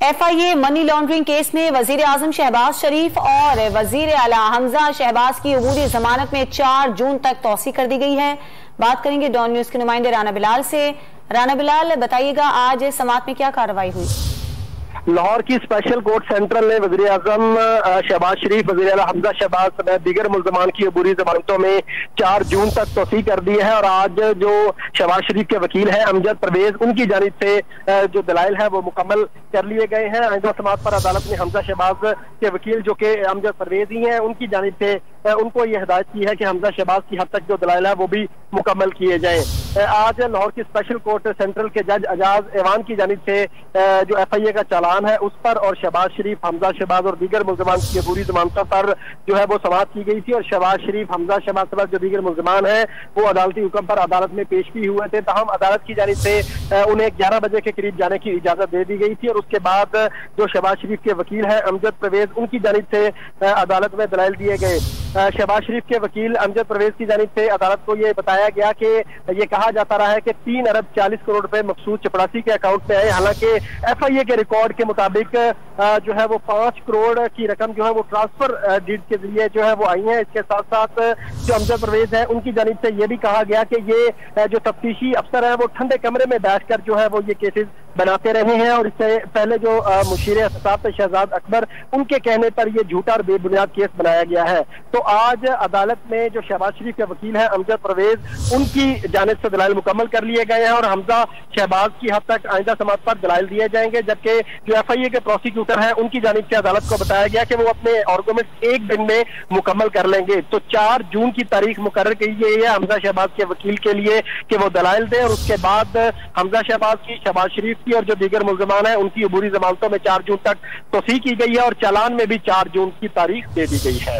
FIA money laundering case में वजीर आजम शहबाज शरीफ और वजीर आला हमजा शहबाज की अबूरी जमानत में 4 जून तक तौसी कर दी गई है। बात करेंगे डॉन न्यूज के नुमाइंदे राना बिलाल से। राना बिलाल, बताइएगा आज समाअत में क्या कार्रवाई हुई? लाहौर की स्पेशल कोर्ट सेंट्रल ने वज़ीर आज़म शहबाज शरीफ, वज़ीर आला हमजा शहबाज समेत दीगर मुल्ज़मान की अबूरी जमानतों में 4 जून तक तौसीह कर दी है। और आज जो शहबाज शरीफ के वकील हैं अमजद परवेज, उनकी जानिब से जो दलाइल है वो मुकम्मल कर लिए गए हैं। आइंदा समाअत पर अदालत ने हमजा शहबाज के वकील जो कि अमजद परवेज ही हैं, उनकी जानिब से उनको ये हिदायत की है कि हमजा शहबाज की हद तक जो दलाइल है वो भी मुकम्मल किए जाएं। आज लाहौर की स्पेशल कोर्ट सेंट्रल के जज एजाज एवान की जानिब से जो FIA का चालान है उस पर और शहबाज शरीफ, हमजा शहबाज और दीगर मुल्ज़मान की अबूरी जमानतों पर जो है वो समाअत की गई थी। और शहबाज शरीफ, हमजा शहबाज समेत जो दीगर मुल्ज़मान हैं वो अदालती हुक्म पर अदालत में पेश भी हुए थे। तहम अदालत की जानिब से उन्हें 11 बजे के करीब जाने की इजाजत दे दी गई थी। और उसके बाद जो शहबाज शरीफ के वकील हैं अमजद परवेज, उनकी जानिब से अदालत में दलाइल दिए गए। शहबाज शरीफ के वकील अमजद परवेज की जानिब से अदालत को ये बताया गया कि ये कहा जाता रहा है कि 3 अरब 40 करोड़ रुपए मकसूद चपरासी के अकाउंट में आए। हालांकि FIA के रिकॉर्ड के मुताबिक जो है वो 5 करोड़ की रकम जो है वो ट्रांसफर डीड के जरिए जो है वो आई है। इसके साथ साथ जो अमजद परवेज है उनकी जानिब से ये भी कहा गया कि ये जो तफ्तीशी अफसर है वो ठंडे कमरे में बैठकर जो है वो ये केसेस बनाते रहे हैं। और इससे पहले जो मुशीर एहतसाब शहजाद अकबर, उनके कहने पर यह झूठा और बेबुनियाद केस बनाया गया है। तो आज अदालत में जो शहबाज शरीफ के वकील हैं अमजद परवेज, उनकी जानिब से दलाइल मुकम्मल कर लिए गए हैं। और हमजा शहबाज की हद तक आइंदा समाअत पर दलाइल दिए जाएंगे। जबकि जो FIA के प्रोसिक्यूटर हैं उनकी जानिब से अदालत को बताया गया कि वो अपने आर्गुमेंट 1 दिन में मुकम्मल कर लेंगे। तो 4 जून की तारीख मुकर्रर की गई है हमजा शहबाज के वकील के लिए कि वो दलाइल दें। और उसके बाद हमजा शहबाज की, शहबाज शरीफ की और जो दीगर मुल्ज़मान हैं उनकी अबूरी जमानतों में 4 जून तक तौसीह की गई है। और चालान में भी 4 जून की तारीख दे दी गई है।